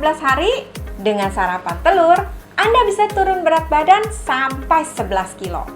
14 hari, dengan sarapan telur, Anda bisa turun berat badan sampai 11 kilo.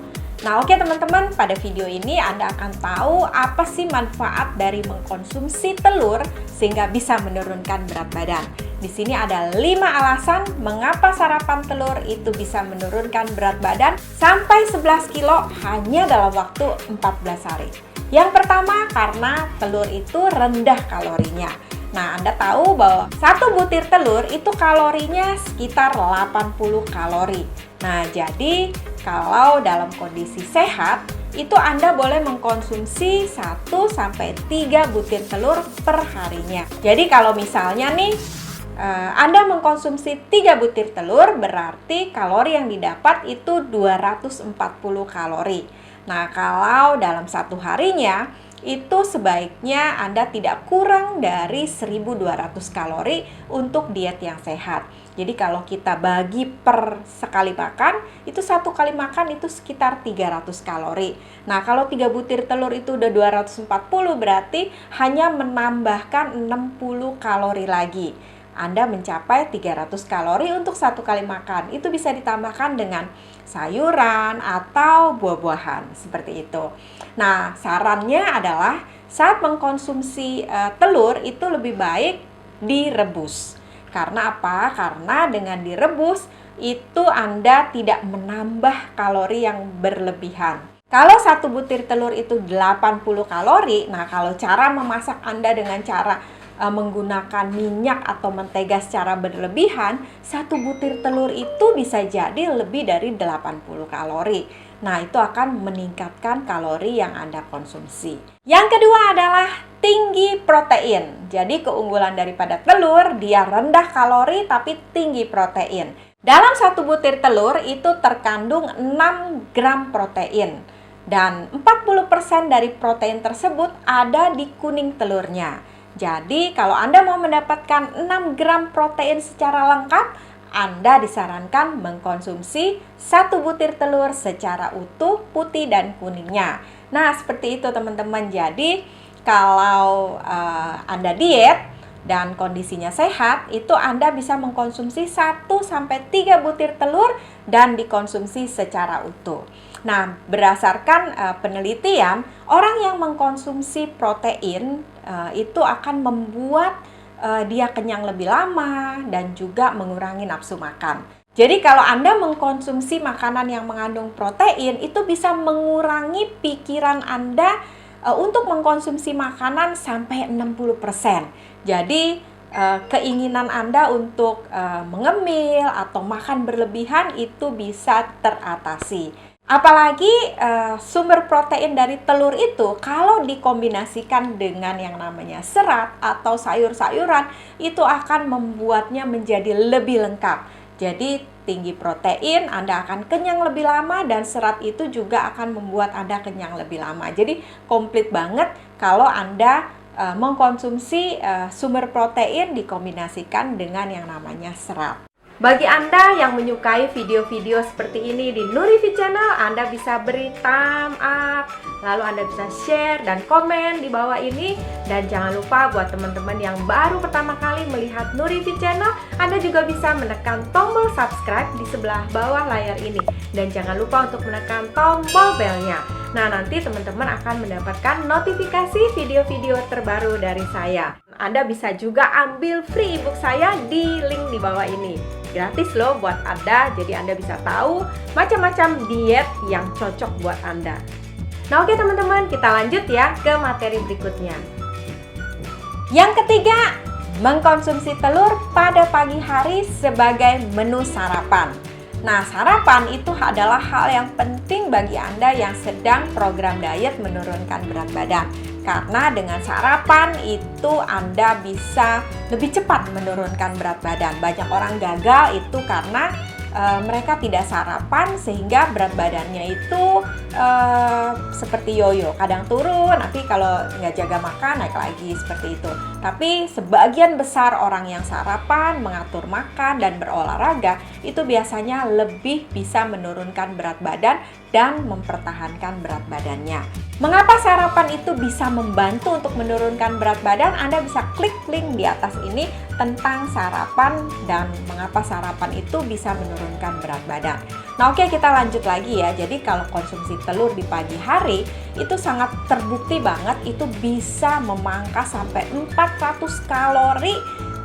Nah, oke teman-teman, pada video ini Anda akan tahu apa sih manfaat dari mengkonsumsi telur sehingga bisa menurunkan berat badan. Di sini ada 5 alasan mengapa sarapan telur itu bisa menurunkan berat badan sampai 11 kilo hanya dalam waktu 14 hari. Yang pertama, karena telur itu rendah kalorinya. Nah, Anda tahu bahwa satu butir telur itu kalorinya sekitar 80 kalori. Nah, jadi kalau dalam kondisi sehat, itu Anda boleh mengkonsumsi 1-3 butir telur per harinya. Jadi kalau misalnya nih, Anda mengkonsumsi 3 butir telur, berarti kalori yang didapat itu 240 kalori. Nah, kalau dalam satu harinya, itu sebaiknya Anda tidak kurang dari 1200 kalori untuk diet yang sehat. Jadi kalau kita bagi per sekali makan, itu satu kali makan itu sekitar 300 kalori. Nah, kalau 3 butir telur itu udah 240, berarti hanya menambahkan 60 kalori lagi. Anda mencapai 300 kalori untuk satu kali makan. Itu bisa ditambahkan dengan sayuran atau buah-buahan, seperti itu. Nah, sarannya adalah saat mengkonsumsi telur itu lebih baik direbus. Karena apa? Karena dengan direbus itu Anda tidak menambah kalori yang berlebihan. Kalau satu butir telur itu 80 kalori, nah kalau cara memasak Anda dengan cara menggunakan minyak atau mentega secara berlebihan, satu butir telur itu bisa jadi lebih dari 80 kalori. Nah, itu akan meningkatkan kalori yang Anda konsumsi. Yang kedua adalah tinggi protein. Jadi keunggulan daripada telur, dia rendah kalori tapi tinggi protein. Dalam satu butir telur itu terkandung 6 gram protein. Dan 40% dari protein tersebut ada di kuning telurnya. Jadi kalau Anda mau mendapatkan 6 gram protein secara lengkap, Anda disarankan mengkonsumsi 1 butir telur secara utuh, putih dan kuningnya. Nah, seperti itu teman-teman. Jadi kalau Anda diet dan kondisinya sehat, itu Anda bisa mengkonsumsi 1-3 butir telur dan dikonsumsi secara utuh. Nah, berdasarkan penelitian, orang yang mengkonsumsi protein itu akan membuat dia kenyang lebih lama dan juga mengurangi nafsu makan. Jadi kalau Anda mengkonsumsi makanan yang mengandung protein, itu bisa mengurangi pikiran Anda untuk mengkonsumsi makanan sampai 60%. Jadi keinginan Anda untuk mengemil atau makan berlebihan itu bisa teratasi. Apalagi sumber protein dari telur itu kalau dikombinasikan dengan yang namanya serat atau sayur-sayuran, itu akan membuatnya menjadi lebih lengkap. Jadi tinggi protein, Anda akan kenyang lebih lama dan serat itu juga akan membuat Anda kenyang lebih lama. Jadi komplit banget kalau Anda mengkonsumsi sumber protein dikombinasikan dengan yang namanya serat. Bagi Anda yang menyukai video-video seperti ini di Nurifi Channel, Anda bisa beri thumb up, lalu Anda bisa share dan komen di bawah ini. Dan jangan lupa buat teman-teman yang baru pertama kali melihat Nurifi Channel, Anda juga bisa menekan tombol subscribe di sebelah bawah layar ini. Dan jangan lupa untuk menekan tombol belnya. Nah, nanti teman-teman akan mendapatkan notifikasi video-video terbaru dari saya. Anda bisa juga ambil free ebook saya di link di bawah ini. Gratis loh buat Anda, jadi Anda bisa tahu macam-macam diet yang cocok buat Anda. Nah, oke teman-teman, kita lanjut ya ke materi berikutnya. Yang ketiga, mengkonsumsi telur pada pagi hari sebagai menu sarapan. Nah, sarapan itu adalah hal yang penting bagi Anda yang sedang program diet menurunkan berat badan. Karena dengan sarapan itu Anda bisa lebih cepat menurunkan berat badan. Banyak orang gagal itu karena mereka tidak sarapan sehingga berat badannya itu seperti yoyo. Kadang turun, nanti kalau nggak jaga makan naik lagi seperti itu. Tapi sebagian besar orang yang sarapan, mengatur makan, dan berolahraga itu biasanya lebih bisa menurunkan berat badan dan mempertahankan berat badannya. Mengapa sarapan itu bisa membantu untuk menurunkan berat badan? Anda bisa klik link di atas ini tentang sarapan dan mengapa sarapan itu bisa menurunkan berat badan. Nah, oke, kita lanjut lagi ya. Jadi kalau konsumsi telur di pagi hari itu sangat terbukti banget itu bisa memangkas sampai 400 kalori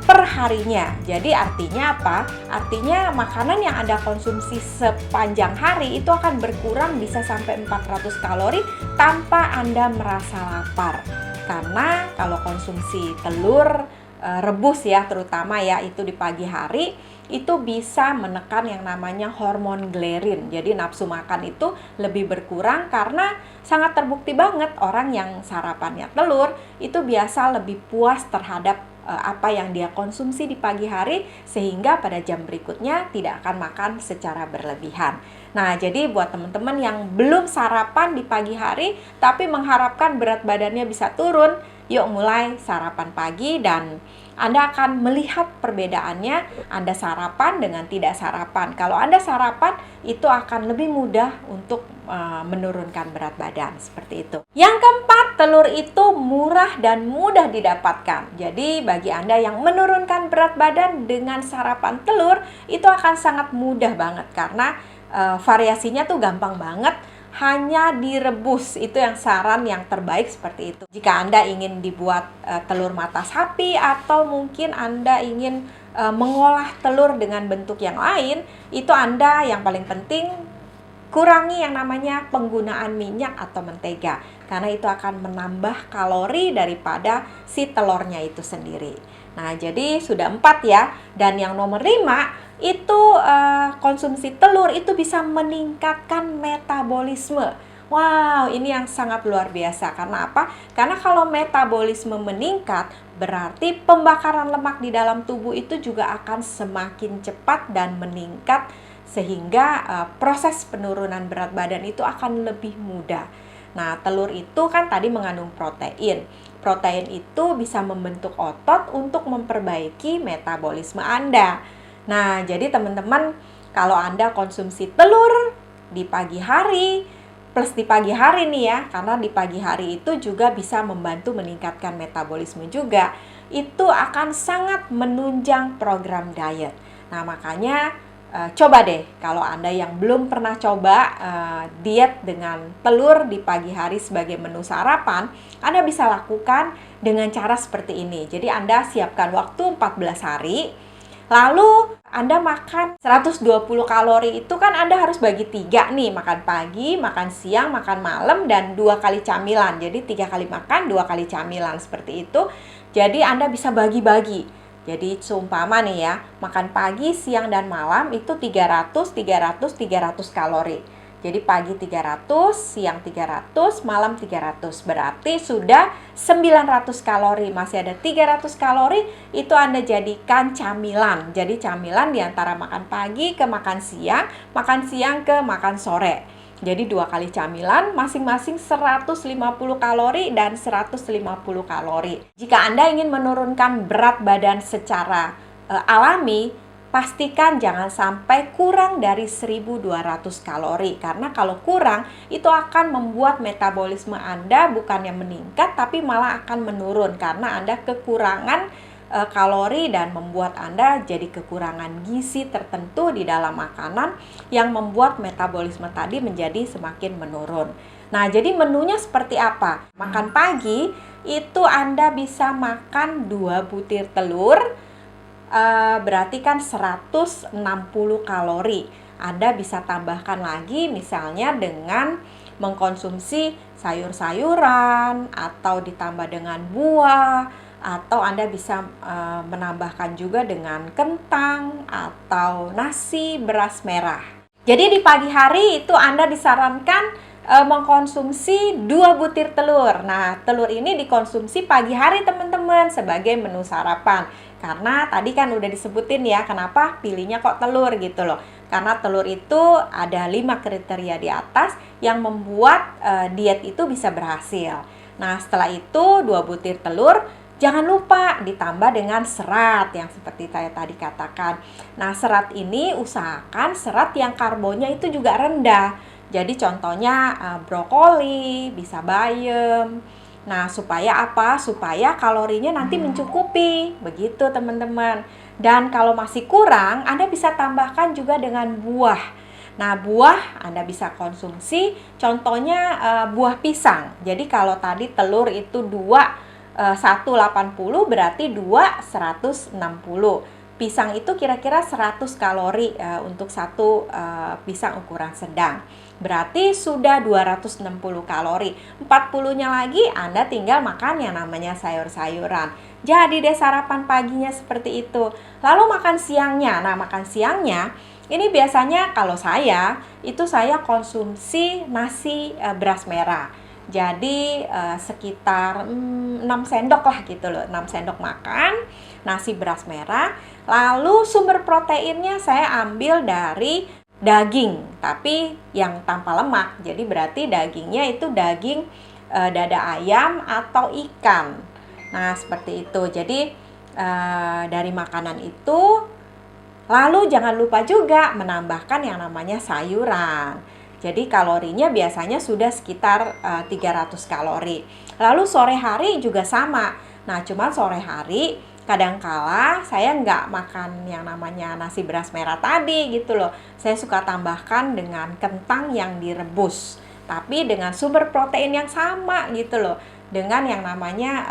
per harinya. Jadi artinya apa? Artinya makanan yang Anda konsumsi sepanjang hari itu akan berkurang bisa sampai 400 kalori tanpa Anda merasa lapar. Karena kalau konsumsi telur rebus ya, terutama ya itu di pagi hari, itu bisa menekan yang namanya hormon ghrelin. Jadi nafsu makan itu lebih berkurang karena sangat terbukti banget orang yang sarapannya telur itu biasa lebih puas terhadap apa yang dia konsumsi di pagi hari, sehingga pada jam berikutnya tidak akan makan secara berlebihan. Nah, jadi buat teman-teman yang belum sarapan di pagi hari tapi mengharapkan berat badannya bisa turun, yuk mulai sarapan pagi dan Anda akan melihat perbedaannya Anda sarapan dengan tidak sarapan. Kalau Anda sarapan, itu akan lebih mudah untuk menurunkan berat badan, seperti itu. Yang keempat, telur itu murah dan mudah didapatkan. Jadi bagi Anda yang menurunkan berat badan dengan sarapan telur, itu akan sangat mudah banget karena variasinya tuh gampang banget. Hanya direbus, itu yang saran yang terbaik seperti itu. Jika Anda ingin dibuat telur mata sapi atau mungkin Anda ingin mengolah telur dengan bentuk yang lain, itu Anda yang paling penting kurangi yang namanya penggunaan minyak atau mentega, karena itu akan menambah kalori daripada si telurnya itu sendiri. Nah, jadi sudah 4 ya. Dan yang nomor 5, itu konsumsi telur itu bisa meningkatkan metabolisme. Wow, ini yang sangat luar biasa. Karena apa? Karena kalau metabolisme meningkat, berarti pembakaran lemak di dalam tubuh itu juga akan semakin cepat dan meningkat, sehingga proses penurunan berat badan itu akan lebih mudah. Nah, telur itu kan tadi mengandung protein. Protein itu bisa membentuk otot untuk memperbaiki metabolisme Anda. Nah, jadi teman-teman, kalau Anda konsumsi telur di pagi hari, plus di pagi hari nih ya, karena di pagi hari itu juga bisa membantu meningkatkan metabolisme juga, itu akan sangat menunjang program diet. Nah, makanya coba deh, kalau Anda yang belum pernah coba diet dengan telur di pagi hari sebagai menu sarapan, Anda bisa lakukan dengan cara seperti ini. Jadi Anda siapkan waktu 14 hari, lalu Anda makan 120 kalori itu kan Anda harus bagi 3 nih, makan pagi, makan siang, makan malam, dan 2 kali camilan. Jadi 3 kali makan, 2 kali camilan, seperti itu. Jadi Anda bisa bagi-bagi. Jadi seumpama nih ya, makan pagi, siang, dan malam itu 300 kalori. Jadi pagi 300, siang 300, malam 300. Berarti sudah 900 kalori. Masih ada 300 kalori, itu Anda jadikan camilan. Jadi camilan diantara makan pagi ke makan siang ke makan sore. Jadi 2 kali camilan, masing-masing 150 kalori dan 150 kalori. Jika Anda ingin menurunkan berat badan secara alami, pastikan jangan sampai kurang dari 1.200 kalori. Karena kalau kurang, itu akan membuat metabolisme Anda bukannya meningkat, tapi malah akan menurun. Karena Anda kekurangan kalori dan membuat Anda jadi kekurangan gizi tertentu di dalam makanan yang membuat metabolisme tadi menjadi semakin menurun. Nah, jadi menunya seperti apa? Makan pagi itu Anda bisa makan 2 butir telur, berarti kan 160 kalori. Anda bisa tambahkan lagi misalnya dengan mengkonsumsi sayur-sayuran atau ditambah dengan buah, atau Anda bisa menambahkan juga dengan kentang atau nasi beras merah. Jadi di pagi hari itu Anda disarankan mengkonsumsi 2 butir telur. Nah, telur ini dikonsumsi pagi hari teman-teman sebagai menu sarapan. Karena tadi kan udah disebutin ya, kenapa pilihnya kok telur gitu loh. Karena telur itu ada 5 kriteria di atas yang membuat diet itu bisa berhasil. Nah, setelah itu 2 butir telur Jangan lupa ditambah dengan serat yang seperti saya tadi katakan. Nah, serat ini usahakan serat yang karbonnya itu juga rendah. Jadi contohnya brokoli, bisa bayam. Nah, supaya apa? Supaya kalorinya nanti mencukupi. Begitu teman-teman. Dan kalau masih kurang, Anda bisa tambahkan juga dengan buah. Nah, buah Anda bisa konsumsi, contohnya buah pisang. Jadi kalau tadi telur itu 180 berarti 2 160. Pisang itu kira-kira 100 kalori untuk satu pisang ukuran sedang. Berarti sudah 260 kalori. 40-nya lagi Anda tinggal makan yang namanya sayur-sayuran. Jadi deh sarapan paginya seperti itu. Lalu makan siangnya. Nah, makan siangnya ini biasanya kalau saya konsumsi nasi beras merah. Jadi sekitar 6 sendok lah gitu loh, 6 sendok makan nasi beras merah. Lalu sumber proteinnya saya ambil dari daging, tapi yang tanpa lemak. Jadi berarti dagingnya itu daging dada ayam atau ikan. Nah, seperti itu. Jadi dari makanan itu, lalu jangan lupa juga menambahkan yang namanya sayuran. Jadi kalorinya biasanya sudah sekitar 300 kalori. Lalu sore hari juga sama. Nah, cuman sore hari kadangkala saya nggak makan yang namanya nasi beras merah tadi gitu loh. Saya suka tambahkan dengan kentang yang direbus, tapi dengan sumber protein yang sama gitu loh. Dengan yang namanya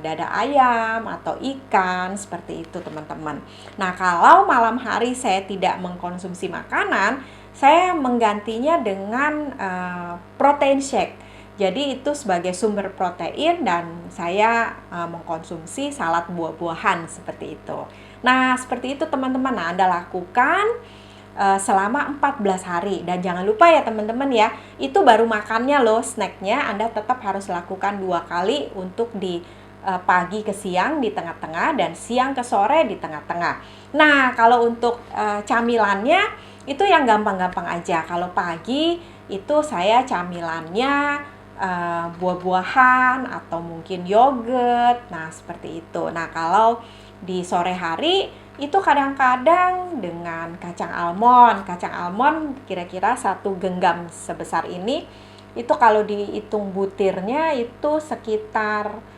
dada ayam atau ikan, seperti itu teman-teman. Nah, kalau malam hari saya tidak mengkonsumsi makanan, saya menggantinya dengan protein shake. Jadi itu sebagai sumber protein dan saya mengkonsumsi salad buah-buahan seperti itu. Nah, seperti itu teman-teman. Nah, Anda lakukan selama 14 hari. Dan jangan lupa ya teman-teman ya, itu baru makannya loh, snacknya Anda tetap harus lakukan 2 kali untuk di pagi ke siang di tengah-tengah dan siang ke sore di tengah-tengah. Nah, kalau untuk camilannya itu yang gampang-gampang aja. Kalau pagi itu saya camilannya buah-buahan atau mungkin yogurt. Nah, seperti itu. Nah, kalau di sore hari itu kadang-kadang dengan kacang almond. Kacang almond kira-kira 1 genggam sebesar ini. Itu kalau dihitung butirnya itu sekitar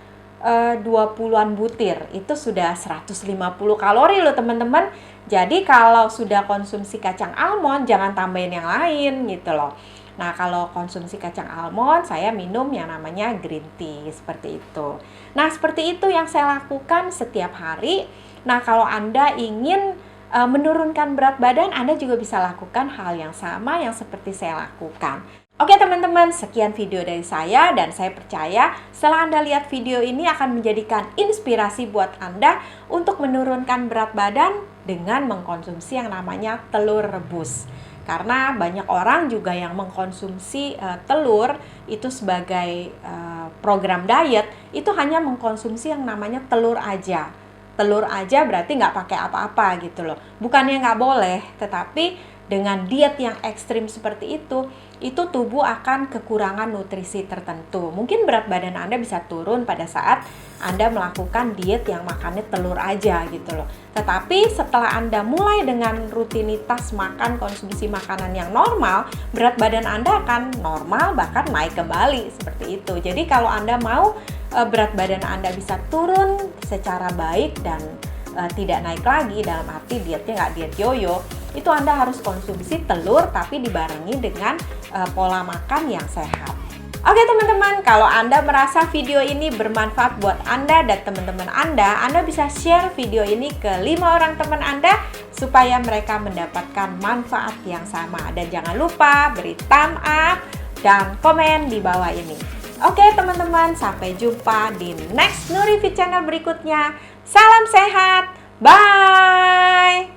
20-an butir. Itu sudah 150 kalori loh teman-teman. Jadi kalau sudah konsumsi kacang almond, jangan tambahin yang lain gitu loh. Nah, kalau konsumsi kacang almond, saya minum yang namanya green tea, seperti itu. Nah, seperti itu yang saya lakukan setiap hari. Nah, kalau Anda ingin menurunkan berat badan, Anda juga bisa lakukan hal yang sama yang seperti saya lakukan. Oke teman-teman, sekian video dari saya dan saya percaya setelah Anda lihat video ini akan menjadikan inspirasi buat Anda untuk menurunkan berat badan dengan mengkonsumsi yang namanya telur rebus. Karena banyak orang juga yang mengkonsumsi telur itu sebagai program diet, itu hanya mengkonsumsi yang namanya telur aja. Telur aja berarti nggak pakai apa-apa gitu loh. Bukannya nggak boleh, tetapi dengan diet yang ekstrim seperti itu tubuh akan kekurangan nutrisi tertentu. Mungkin berat badan Anda bisa turun pada saat Anda melakukan diet yang makannya telur aja gitu loh. Tetapi setelah Anda mulai dengan rutinitas makan konsumsi makanan yang normal, berat badan Anda akan normal bahkan naik kembali seperti itu. Jadi kalau Anda mau berat badan Anda bisa turun secara baik dan tidak naik lagi, dalam arti dietnya nggak diet yoyo, itu Anda harus konsumsi telur tapi dibarengi dengan pola makan yang sehat. Oke teman-teman, kalau Anda merasa video ini bermanfaat buat Anda dan teman-teman Anda bisa share video ini ke 5 orang teman Anda supaya mereka mendapatkan manfaat yang sama. Dan jangan lupa beri thumb up dan komen di bawah ini. Oke teman-teman, sampai jumpa di next Nuri Fit Channel berikutnya. Salam sehat, bye!